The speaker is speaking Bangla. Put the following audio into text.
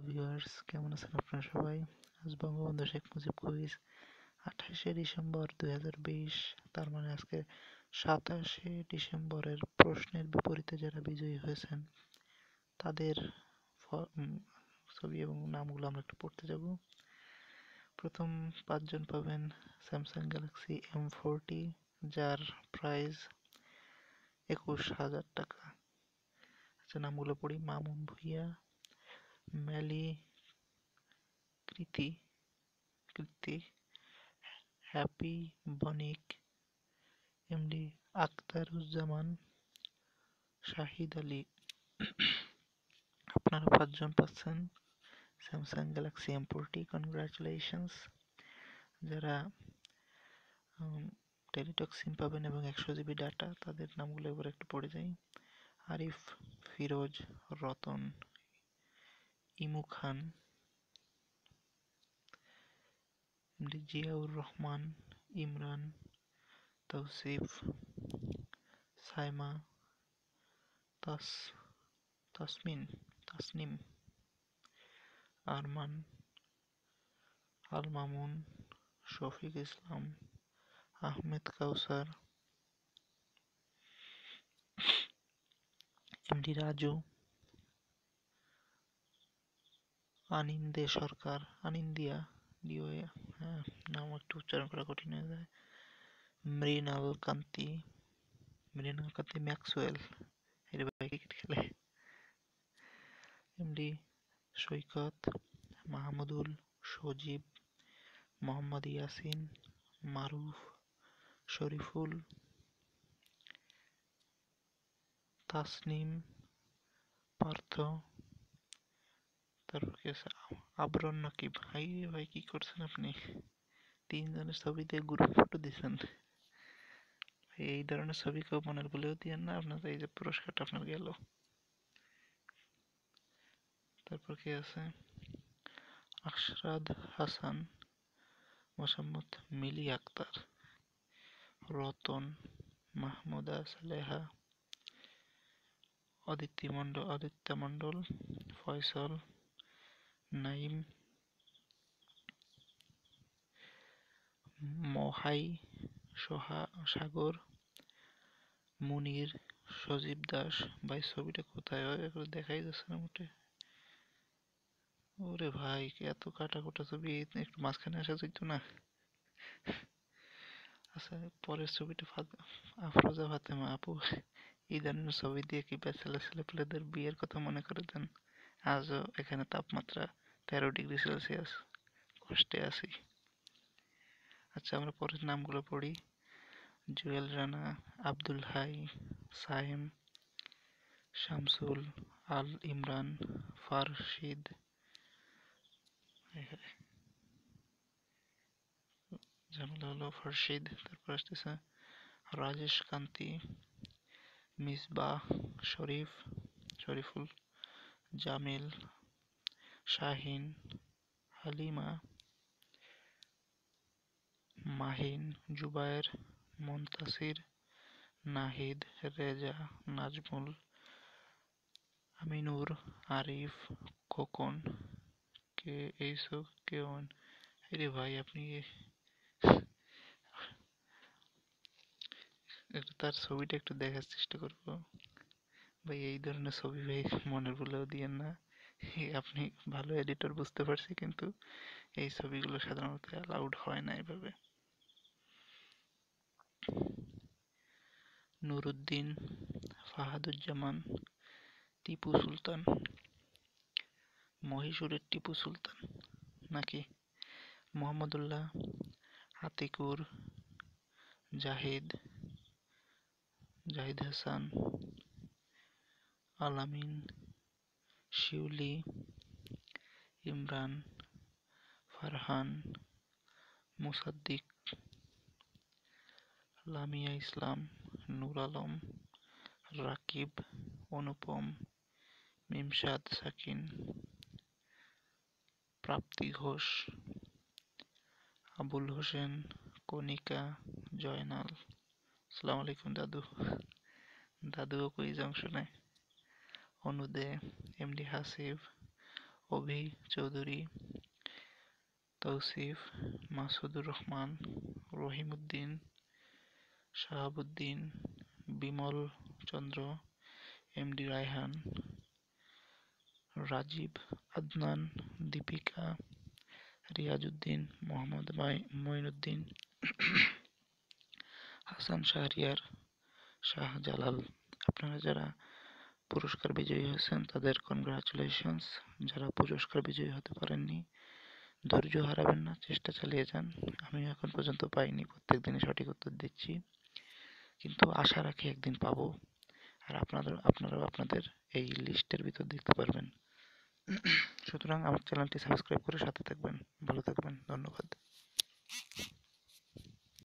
ভিউয়ার্স, কেমন আছেন আপনারা সবাই? আজ বঙ্গবন্ধু শেখ মুজিব কুইজ 28শে ডিসেম্বর 2020, তার মানে আজকে 27শে ডিসেম্বরের প্রশ্নের বিপরীতে যারা বিজয়ী হয়েছেন তাদের ছবি এবং নামগুলো আমরা একটু পড়তে যাব। প্রথম 5জন পাবেন স্যামসাং গ্যালাক্সি M40, যার প্রাইস 21,000 টাকা। আচ্ছা, নামগুলো পড়ি: মামুন ভুঁইয়া, ম্যালি কৃতি কৃতি, হ্যাপি বণিক, এমডি আখতারুজ্জামান, শাহিদ আলী। আপনারা 5জন পাচ্ছেন স্যামসাং গ্যালাক্সি M40। কনগ্রাচুলেশনস। যারা টেলিটক সিম পাবেন এবং 100 জিবি ডাটা, তাদের নামগুলো এবার একটু পড়ে যাই: আরিফ, ফিরোজ, রতন, ইমু খান, এমডি জিয়াউর রহমান, ইমরান, তৌসিফ, সাইমা, তাসনিম, আরমান, আল মামুন, শফিক ইসলাম, আহমেদ কাউসার, এমডি রাজু, আনিন্দিয়া ডিওএ, হ্যাঁ, নাম একটু উচ্চারণ করা কঠিন হয়ে যায়, মৃণাল কান্তি ম্যাক্সওয়েল, এর ভাই ক্রিকেট খেলে, এমডি সৈকত, মাহমুদুল, সজীব, মোহাম্মদ ইয়াসিন, মারুফ, শরীফুল, তাসনিম, পার্থ, তারপর কি আছে, আবরণ নাকিব। ভাই ভাই, কি করছেন আপনি? 3জনের ছবিতে গ্রুপ ফটো দিচ্ছেন। এই ধরনের ছবি কেউ মনের ভুলেও দিয়েন না, আপনার এই যে পুরস্কারটা আপনার গেল। তারপর কি আছে, আশরাদ হাসান, মোসাম্মদ মিলি আক্তার, রতন, মাহমুদা সালেহা, অদিত্য মণ্ডল, ফয়সল, নাইম, মহাই, সাগর, মুনির, সজীব দাস। ভাই, ছবিটা কোথায় হয়? এগুলো দেখাই যাচ্ছে না মোটে। ওরে ভাই, এত কাটা কোটা ছবি, একটু মাঝখানে আসা যেত না? আচ্ছা, পরের ছবিটা আফরোজা ফাতেমা আপু। এই ধরনের ছবি দিয়ে কি ব্যাচেলর ছেলেপেলেদের বিয়ের কথা মনে করে দেন? আজও এখানে তাপমাত্রা 13 ডিগ্রি সেলসিয়াস, কষ্টে আছি। আচ্ছা, আমরা পরের নামগুলো পড়ি: জুয়েল রানা, আব্দুল হাই, সাহেম, শামসুল, আল ইমরান, ফারশিদ, ঝামেলা হলো, ফারশিদ। তারপর আসতেছে রাজেশ কান্তি, মিসবাহ, শরীফুল, জামিল, শাহিন, হালিমা, মাহিন, জুবায়ের, মুনতাসির, নাহিদ, রেজা, নাজমুল, আমিনুর, আরিফ, খোকন, কে এইসব কেওন। আরে ভাই, আপনি তার ছবিটা একটু দেখার চেষ্টা করবো। ভাই, এই ধরনের ছবি ভাই মনের ভুলেও দিয়েন না। আপনি ভালো এডিটর বুঝতে পারছি, কিন্তু এই ছবিগুলো সাধারণত অ্যালাউড হয় না এভাবে। নুরুদ্দিন, ফাহাদুজ্জামান, টিপু সুলতান, মহীশূরের টিপু সুলতান নাকি? মোহাম্মদুল্লাহ, আতিকুর, জাহিদ হাসান, আলামিন, শিউলি, ইমরান, ফারহান, মুসাদ্দিক, লামিয়া ইসলাম, নূর আলম, রাকিব, অনুপম, মিমসাদ সাকিন, প্রাপ্তি ঘোষ, আবুল হোসেন, কণিকা, জয়নাল। আসসালামু আলাইকুম দাদু। দাদুও কুইজ অংশ নেয়। অনুদে, এমডি হাসিব, অভি চৌধুরী, তৌসিফ, মাসুদুর রহমান, রহিমউদ্দিন, শাহাবুদ্দিন, বিমল চন্দ্র, এমডি রায়হান, রাজীব, আদনান, দীপিকা, রিয়াজউদ্দিন, মোহাম্মদ মঈনুদ্দিন, হাসান শাহরিয়ার, শাহজালাল। আপনারা যারা পুরস্কার বিজয়ী হয়েছেন তাদের কনগ্রাচুলেশনস। যারা পুরস্কার বিজয়ী হতে পারেননি, ধৈর্য হারাবেন না, চেষ্টা চালিয়ে যান। আমি এখন পর্যন্ত পাইনি, প্রত্যেকদিনই সঠিক উত্তর দিচ্ছি, কিন্তু আশা রাখি একদিন পাবো। আর আপনারাও আপনাদের এই লিস্টের ভিতর দেখতে পারবেন। সুতরাং আমার চ্যানেলটি সাবস্ক্রাইব করে সাথে থাকবেন। ভালো থাকবেন, ধন্যবাদ।